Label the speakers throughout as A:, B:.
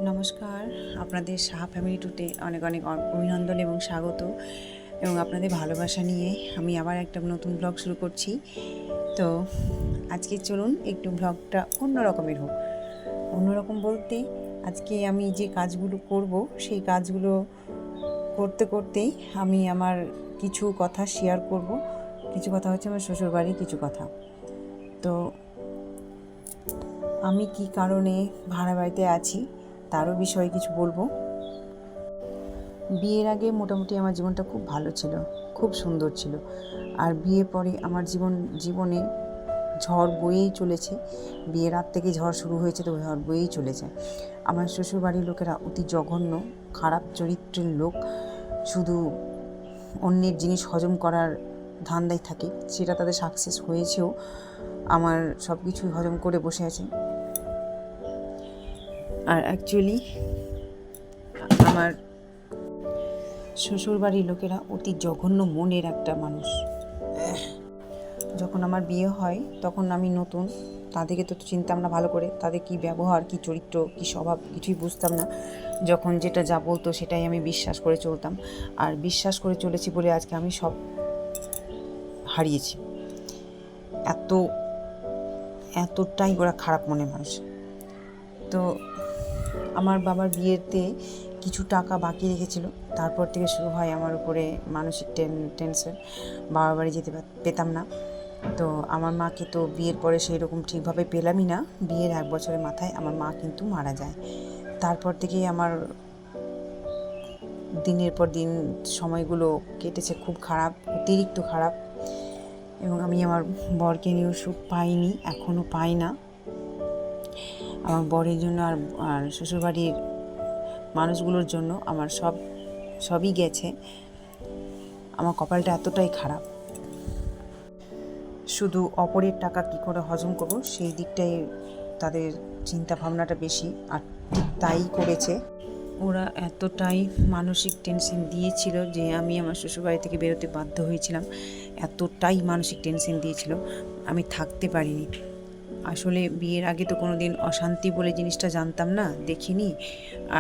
A: নমস্কার, আপনাদের সাহা ফ্যামিলি টুতে অনেক অনেক অভিনন্দন এবং স্বাগত এবং আপনাদের ভালোবাসা নিয়ে আমি আবার একটা নতুন ব্লগ শুরু করছি। তো আজকে চলুন একটু ব্লগটা অন্য রকমের হোক। অন্যরকম বলতে আজকে আমি যে কাজগুলো করব সেই কাজগুলো করতে করতেই আমি আমার কিছু কথা শেয়ার করব। কিছু কথা হচ্ছে আমার শ্বশুরবাড়ির কিছু কথা। তো আমি কি কারণে ভাড়া বাড়িতে আছি তারও বিষয়ে কিছু বলবো। বিয়ের আগে মোটামুটি আমার জীবনটা খুব ভালো ছিল, খুব সুন্দর ছিল। আর বিয়ের পরে আমার জীবনে ঝড় বয়েই চলেছে। বিয়ের রাত থেকে ঝড় শুরু হয়েছে, তো ঝড় বয়েই চলেছে। আমার শ্বশুরবাড়ির লোকেরা অতি জঘন্য, খারাপ চরিত্রের লোক। শুধু অন্যের জিনিস হজম করার ধান্দায় থাকে, সেটা তাদের সাকসেস হয়েছেও। আমার সব কিছুই হজম করে বসে আছে। আর অ্যাকচুয়ালি আমার শ্বশুরবাড়ির লোকেরা অতি জঘন্য মনের একটা মানুষ। যখন আমার বিয়ে হয় তখন আমি নতুন, তাদেরকে তো চিনতাম না ভালো করে, তাদের কি ব্যবহার, কি চরিত্র, কি স্বভাব কিছুই বুঝতাম না। যখন যেটা যা বলতো সেটাই আমি বিশ্বাস করে চলতাম। আর বিশ্বাস করে চলেছি বলে আজকে আমি সব হারিয়েছি। এতটাই ওরা খারাপ মনের মানুষ। তো আমার বাবার বিয়েতে কিছু টাকা বাকি রেখেছিল, তারপর থেকে শুরু হয় আমার উপরে মানসিক টেনশন। বাবার বাড়ি যেতে পেতাম না। তো আমার মাকে তো বিয়ের পরে সেই রকম ঠিকভাবে পেলামই না। বিয়ের 1 বছরের মাথায় আমার মা কিন্তু মারা যায়। তারপর থেকেই আমার দিনের পর দিন সময়গুলো কেটেছে খুব খারাপ, অতিরিক্ত খারাপ। এবং আমি আমার বরকে নিয়েও সুখ পাইনি, এখনও পাই না। আমার বরের জন্য আর শ্বশুরবাড়ির মানুষগুলোর জন্য আমার সবই গেছে। আমার কপালটা এতটাই খারাপ। শুধু অপরের টাকা কী করে হজম করব সেই দিকটাই তাদের চিন্তা ভাবনাটা বেশি, আর ঠিক তাই করেছে। ওরা এতটাই মানসিক টেনশন দিয়েছিল যে আমি আমার শ্বশুরবাড়ি থেকে বেরোতে বাধ্য হয়েছিলাম। এতটাই মানসিক টেনশন দিয়েছিল, আমি থাকতে পারিনি। আসলে বিয়ের আগে তো কোনো দিন অশান্তি বলে জিনিসটা জানতাম না, দেখিনি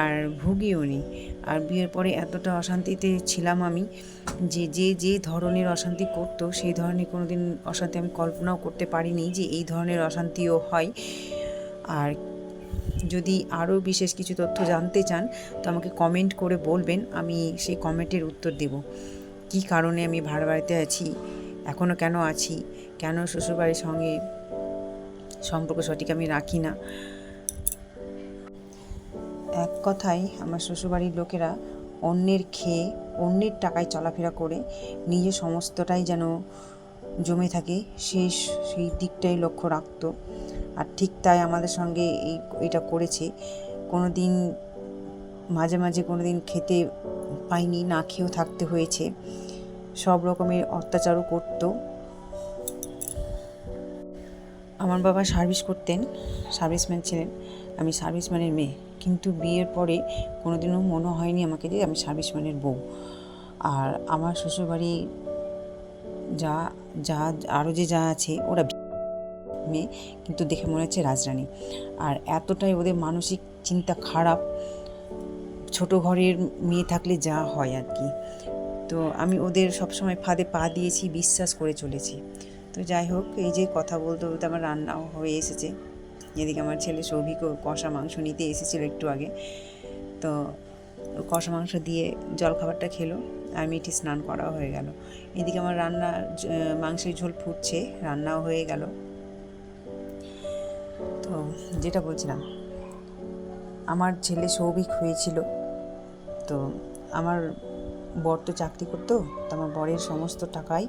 A: আর ভুগিও নি। আর বিয়ের পরে এতটা অশান্তিতে ছিলাম আমি যে যে যে ধরনের অশান্তি করতো সেই ধরনের কোনো দিন অশান্তি আমি কল্পনাও করতে পারিনি যে এই ধরনের অশান্তিও হয়। আর যদি আরও বিশেষ কিছু তথ্য জানতে চান তো আমাকে কমেন্ট করে বলবেন, আমি সেই কমেন্টের উত্তর দেব। কী কারণে আমি ভাড়া বাড়িতে আছি, এখনও কেন আছি, কেন শ্বশুরবাড়ির সঙ্গে সম্পর্ক সঠিক আমি রাখি না। এক কথায় আমার শ্বশুরবাড়ির লোকেরা অন্যের খেয়ে, অন্যের টাকায় চলাফেরা করে নিজে সমস্তটাই যেন জমে থাকে সেই দিকটাই লক্ষ্য রাখতো। আর ঠিক তাই আমাদের সঙ্গে এটা করেছে। কোনো দিন মাঝে মাঝে কোনো দিন খেতে পাইনি, না খেয়েও থাকতে হয়েছে। সব রকমের অত্যাচারও করতো। আমার বাবা সার্ভিস করতেন, সার্ভিসম্যান ছিলেন, আমি সার্ভিসম্যানের মেয়ে। কিন্তু বিয়ের পরে কোনো দিনও মনে হয়নি আমাকে যে আমি সার্ভিসম্যানের বউ। আর আমার শ্বশুরবাড়ি যা যা আরও যা আছে ওরা মেয়ে, কিন্তু দেখে মনে হচ্ছে রাজরানী। আর এতটাই ওদের মানসিক চিন্তা খারাপ, ছোট ঘরের মেয়ে থাকলে যা হয় আর কি। তো আমি ওদের সবসময় ফাঁদে পা দিয়েছি, বিশ্বাস করে চলেছি। তো যাই হোক, এই যে কথা বলতে বলতে আমার রান্নাও হয়ে এসেছে। এদিকে আমার ছেলে সৌভিকও কষা মাংস নিতে এসেছিলো একটু আগে। তো কষা মাংস দিয়ে জলখাবারটা খেলো, আর মিঠি স্নান করাও হয়ে গেল। এদিকে আমার মাংসের ঝোল ফুটছে, রান্নাও হয়ে গেল। তো যেটা বলছিলাম, আমার ছেলে সৌভিক হয়েছিল। তো আমার বর তো চাকরি করতো, তো আমার বরের সমস্ত টাকাই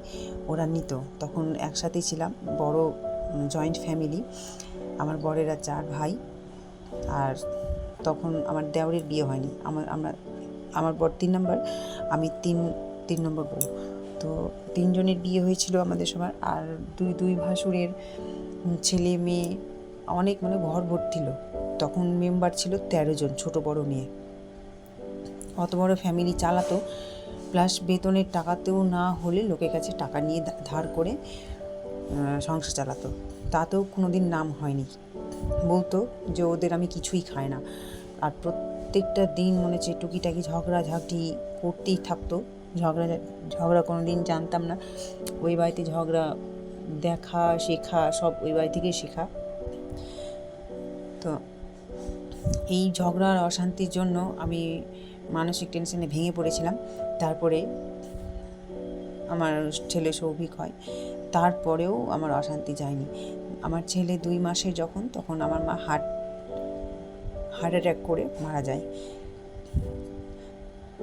A: ওরা নিত। তখন একসাথেই ছিলাম, বড় জয়েন্ট ফ্যামিলি। আমার বরের আর 4 ভাই। আর তখন আমার দেওরের বিয়ে হয়নি। আমার বর 3 নম্বর, আমি তিন নম্বর বউ। তো 3 জনের বিয়ে হয়েছিল আমাদের সবার। আর দুই ভাসুরের ছেলে মেয়ে অনেক, মানে ঘর ভর্তি লোক। তখন মেম্বার ছিল 13 জন, ছোট বড় নিয়ে। অত বড় ফ্যামিলি চালাতো, প্লাস বেতনের টাকাতেও না হলে লোকের কাছে টাকা নিয়ে ধার করে সংসার চালাতো। তাতেও কোনো দিন নাম হয়নি। বলতো যে ওদের আমি কিছুই খাই না, আর প্রত্যেকটা দিন মনে হচ্ছে টুকিটাকি ঝগড়াঝাঁটি করতেই থাকতো। ঝগড়া কোনো দিন জানতাম না, ওই বাড়িতে ঝগড়া দেখা শেখা সব ওই বাড়ি থেকেই শেখা। তো এই ঝগড়ার অশান্তির জন্য আমি মানসিক টেনশনে ভেঙে পড়েছিলাম। তারপরে আমার ছেলে সৌভিক হয়, তারপরেও আমার অশান্তি যায়নি। আমার ছেলে 2 মাসের যখন, তখন আমার মা হার্ট অ্যাটাক করে মারা যায়।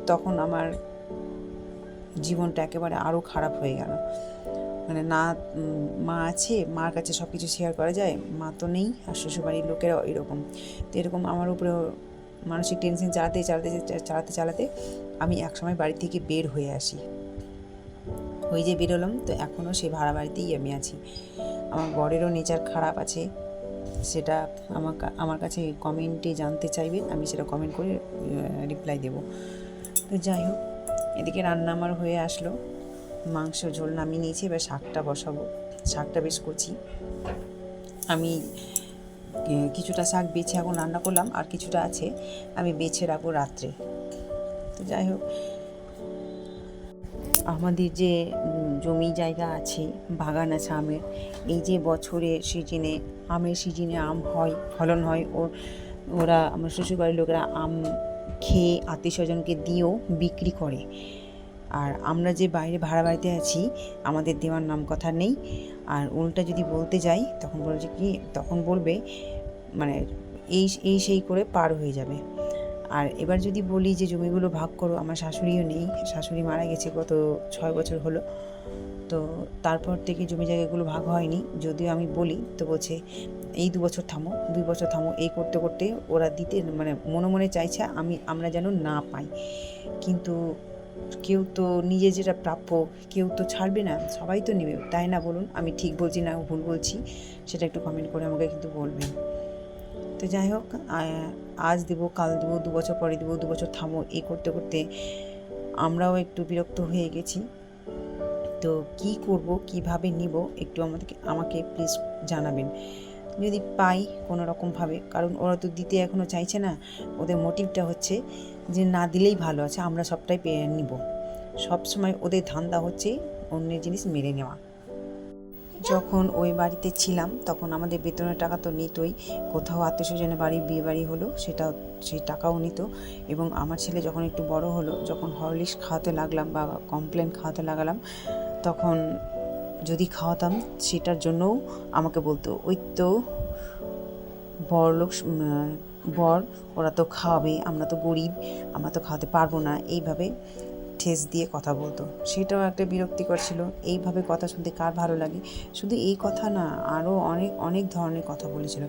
A: তখন আমার জীবনটা একেবারে আরও খারাপ হয়ে গেল। মানে না মা আছে, মার কাছে সব কিছু শেয়ার করা যায়, মা তো নেই, আর শ্বশুরবাড়ির লোকেরাও এরকম। তো এরকম আমার উপরে মানসিক টেনশন চালাতে আমি একসময় বাড়ি থেকে বের হয়ে আসি। ওই যে বেরোলাম, তো এখনও সেই ভাড়া বাড়িতেই আমি আছি। আমার বরেরও নেচার খারাপ আছে, সেটা আমার কাছে কমেন্টে জানতে চাইবেন, আমি সেটা কমেন্ট করে রিপ্লাই দেব। তো যাই হোক, এদিকে রান্না আমার হয়ে আসলো, মাংস ঝোল নামিয়ে নিয়েছি, এবার শাকটা বসাবো। শাকটা বেশ কচি, আমি কিছুটা শাক বেছে এখন রান্না করলাম, আর কিছুটা আছে আমি বেছে রাখবো রাত্রে। তো যাই হোক, আমাদের যে জমি জায়গা আছে, বাগান আছে আমের, এই যে বছরে সিজনে আমের সিজনে আম হয়, ফলন হয়, ওরা আমার শ্বশুরবাড়ির লোকেরা আম খেয়ে আত্মীয় স্বজনকে দিয়েও বিক্রি করে। আর আমরা যে বাইরে ভাড়া বাড়িতে আছি, আমাদের দেওয়ার নাম কথা নেই। আর উল্টা যদি বলতে যাই, তখন বলবে মানে এই সেই করে পার হয়ে যাবে। আর এবার যদি বলি যে জমিগুলো ভাগ করো, আমার শাশুড়িও নেই, শাশুড়ি মারা গেছে গত 6 বছর হলো। তো তারপর থেকে জমি জায়গাগুলো ভাগ হয়নি। যদিও আমি বলি, তো বলছে এই 2 বছর থামো, 2 বছর থামো, এই করতে করতে ওরা দিতে মানে মনে চাইছে আমরা যেন না পাই। কিন্তু কেউ তো নিজে যেটা প্রাপ্য কেউ তো ছাড়বে না, সবাই তো নেবে, তাই না বলুন? আমি ঠিক বলছি না ভুল বলছি, সেটা একটু কমেন্ট করে আমাকে কিন্তু বলবেন। তো যাই হোক, আজ দেবো, কাল দেবো, 2 বছর পরে দেবো, 2 বছর থামো, এই করতে করতে আমরাও একটু বিরক্ত হয়ে গেছি। তো কি করব, কিভাবে নিব, একটু আমাকে প্লিজ জানাবেন যদি পাই কোনো রকমভাবে। কারণ ওরা তো দিতে এখনও চাইছে না, ওদের মোটিভটা হচ্ছে যে না দিলেই ভালো আছে, আমরা সবটাই পেয়ে নিব। সবসময় ওদের ধান্দা হচ্ছে অন্যের জিনিস মেরে নেওয়া। যখন ওই বাড়িতে ছিলাম তখন আমাদের বেতনের টাকা তো নিতই, কোথাও আত্মীয় স্বজনের বাড়ি বিয়ে বাড়ি হলো সেই টাকাও নিত। এবং আমার ছেলে যখন একটু বড় হলো, যখন হরলিক্স খাওয়াতে লাগলাম বা কমপ্লেন খাওয়াতে লাগালাম, তখন যদি খাওয়াতাম সেটার জন্যও আমাকে বলতো ওই তো বর ওরা তো খাওয়াবে, আমরা তো গরিব, আমরা তো খাওয়াতে পারবো না, এইভাবে ঠেস দিয়ে কথা বলতো। সেটাও একটা বিরক্তিকর ছিল। এইভাবে কথা শুনতে কার ভালো লাগে? শুধু এই কথা না, আরও অনেক ধরনের কথা বলেছিল,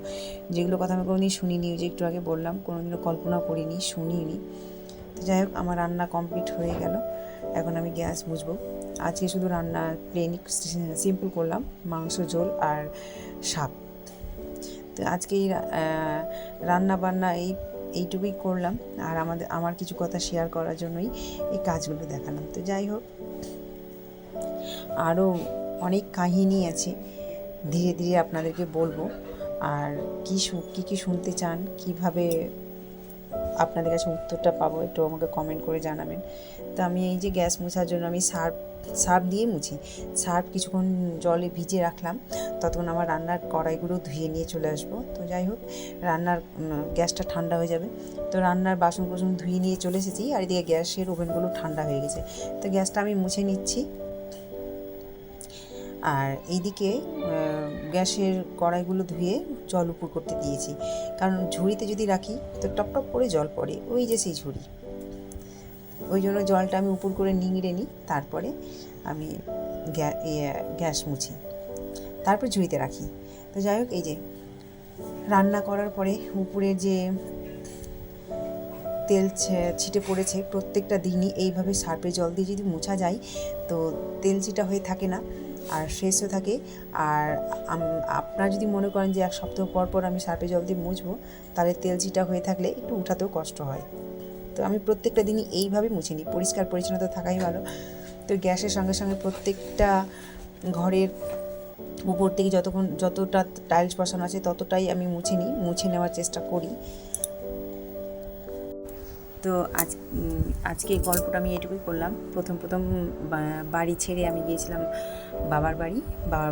A: যেগুলো কথা আমি কোনোদিন শুনিনি। যে একটু আগে বললাম, কোনোদিনও কল্পনা করিনি, শুনিনি। তো যাই হোক, আমার রান্না কমপ্লিট হয়ে গেল, এখন আমি গ্যাস মুছবো। আজকে শুধু রান্না প্লেন সিম্পল করলাম, মাংস ঝোল আর শাক। তো আজকে রান্না বান্না এইটুকুই করলাম, আর আমার কিছু কথা শেয়ার করার জন্যই এই কাজগুলো দেখালাম। তো যাই হোক, আরও অনেক কাহিনী আছে, ধীরে ধীরে আপনাদেরকে বলবো। আর কী শুনতে চান, কিভাবে আপনাদের কাছে উত্তরটা পাবো, একটু আমাকে কমেন্ট করে জানাবেন। তো আমি এই যে গ্যাস মোছার জন্য আমি সার্ফ দিয়ে মুছি। সার্ফ কিছুক্ষণ জলে ভিজিয়ে রাখলাম, ততক্ষণ আমার রান্নার কড়াইগুলো ধুয়ে নিয়ে চলে আসবো। তো যাই হোক, গ্যাসটা ঠান্ডা হয়ে যাবে। তো রান্নার বাসন ধুয়ে নিয়ে চলে এসেছি, আর এদিকে গ্যাসের ওভেনগুলো ঠান্ডা হয়ে গেছে। তো গ্যাসটা আমি মুছে নিচ্ছি। আর এইদিকে গ্যাসের কড়াইগুলো ধুয়ে জল উপর করতে দিয়েছি, কারণ ঝুড়িতে যদি রাখি তো টপ করে জল পড়ে, ওই যে সেই ঝুড়ি, ওই জন্য জলটা আমি উপর করে নিংড়ে নিই, তারপরে আমি গ্যাস মুছি, তারপর ঝুড়িতে রাখি। তো যাই হোক, এই যে রান্না করার পরে উপরে যে তেল ছিটে পড়েছে, প্রত্যেকটা দিনই এইভাবে সার্ফে জল দিয়ে যদি মোছা যায় তো তেল ছিটা হয়ে থাকে না, আর ফ্রেশও থাকে। আর আপনারা যদি মনে করেন যে 1 সপ্তাহ পর আমি সার্ফে জল দিয়ে মুছবো, তাহলে তেল ছিটা হয়ে থাকলে একটু উঠাতেও কষ্ট হয়। তো আমি প্রত্যেকটা দিনই এইভাবে মুছে নিই, পরিষ্কার পরিচ্ছন্নতা থাকাই ভালো। তো গ্যাসের সঙ্গে সঙ্গে প্রত্যেকটা ঘরের উপর থেকে যতটা টাইলস বসানো আছে ততটাই আমি মুছে নেওয়ার চেষ্টা করি। তো আজকে এই গল্পটা আমি এটুকুই করলাম। প্রথম বাড়ি ছেড়ে আমি গিয়েছিলাম বাবার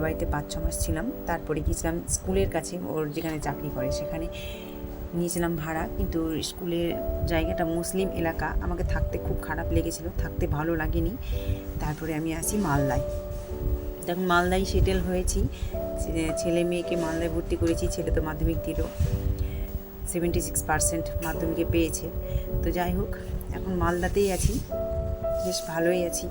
A: বাড়িতে 5-6 মাস ছিলাম। তারপরে গিয়েছিলাম স্কুলের কাছে, ওর যেখানে চাকরি করে সেখানে নিয়েছিলাম ভাড়া। কিন্তু স্কুলের জায়গাটা মুসলিম এলাকা, আমাকে থাকতে খুব খারাপ লেগেছিল, থাকতে ভালো লাগেনি। তারপরে আমি আসি মালদায়। তখন মালদায় সেটেল হয়েছি, ছেলে মেয়েকে মালদায় ভর্তি করেছি। ছেলে তো মাধ্যমিক দিল, 76% মাধ্যমিকে পেয়েছে। তো যাই হোক, এখন মালদাতেই আছি, বেশ ভালোই আছি।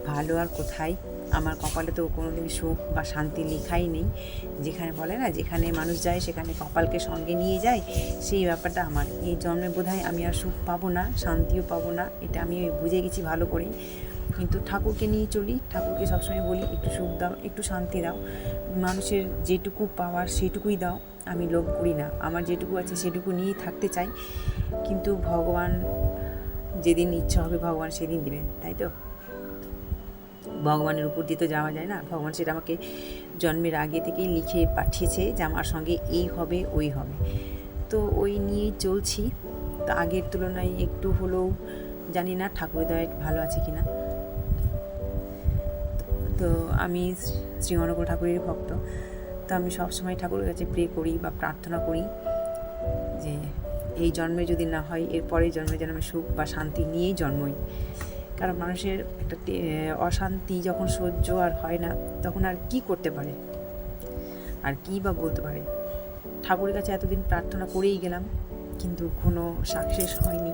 A: ভালো আর কোথায়, আমার কপালে তো কোনোদিন সুখ বা শান্তি লেখাই নেই। যেখানে বলে না, যেখানে মানুষ যায় সেখানে কপালকে সঙ্গে নিয়ে যায়, সেই ব্যাপারটা আমার। এই জন্মে বোধহয় আমি আর সুখ পাবো না, শান্তিও পাবো না, এটা আমি বুঝে গেছি ভালো করেই। কিন্তু ঠাকুরকে নিয়ে চলি, ঠাকুরকে সবসময় বলি একটু সুখ দাও, একটু শান্তি দাও, মানুষের যেটুকু পাওয়ার সেটুকুই দাও, আমি লোভ করি না, আমার যেটুকু আছে সেটুকু নিয়েই থাকতে চাই। কিন্তু ভগবান যেদিন ইচ্ছা হবে ভগবান সেদিন দিবেন, তাই তো? ভগবানের উপর দিয়ে তো যাওয়া যায় না। ভগবান সেটা আমাকে জন্মের আগে থেকেই লিখে পাঠিয়েছে যে আমার সঙ্গে এই হবে ওই হবে, তো ওই নিয়েই চলছি। তো আগের তুলনায় একটু হলেও জানি না ঠাকুরের দয়ায় ভালো আছে কি না। তো আমি শ্রীমনগর ঠাকুরের ভক্ত, তো আমি সবসময় ঠাকুরের কাছে প্রে করি বা প্রার্থনা করি যে এই জন্মে যদি না হয়, এর পরের জন্মে যেন আমি সুখ বা শান্তি নিয়েই জন্মই। কারণ মানুষের একটা অশান্তি যখন সহ্য আর হয় না, তখন আর কি করতে পারে, আর কি বা বলতে পারে। ঠাকুরের কাছে এতদিন প্রার্থনা করেই গেলাম, কিন্তু কোনো সাকসেস হয়নি।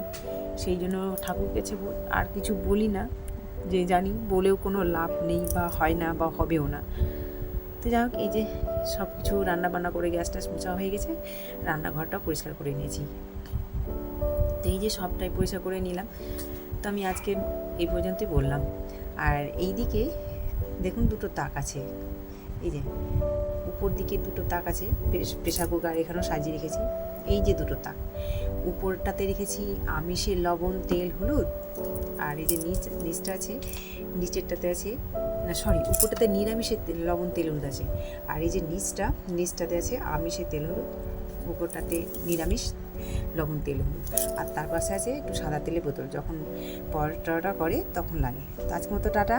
A: সেই জন্য ঠাকুরের কাছে আর কিছু বলি না, যে জানি বলেও কোনো লাভ নেই বা হয় না বা হবেও না। তো যাই হোক, এই যে সব কিছু রান্নাবান্না করে গ্যাস ট্যাস মোছা হয়ে গেছে, রান্নাঘরটা পরিষ্কার করে নিয়েছি। তো এই যে সবটাই পরিষ্কার করে নিলাম। তো আমি আজকে এই পর্যন্তই বললাম। আর এই দিকে দেখুন দুটো তাক আছে, এই যে উপর দিকে দুটো তাক আছে, প্রেসার কুকার এখানেও সাজিয়ে রেখেছি। এই যে দুটো তাক, উপরটাতে রেখেছি আমিষের লবণ, তেল, হলুদ। আর এই যে নিচটা আছে, নিচেরটাতে আছে, না সরি, উপরটাতে নিরামিষের লবণ, তেল, হলুদ আছে। আর এই যে নিচটাতে আছে আমিষের তেল, হলুদ, উপরটাতে নিরামিষ লবণ, তেল, হলুদ। আর তার পাশে আছে একটু সাদা তেলের বোতল, যখন পরোটা করে তখন লাগে। তো আজকের মতো টাটা।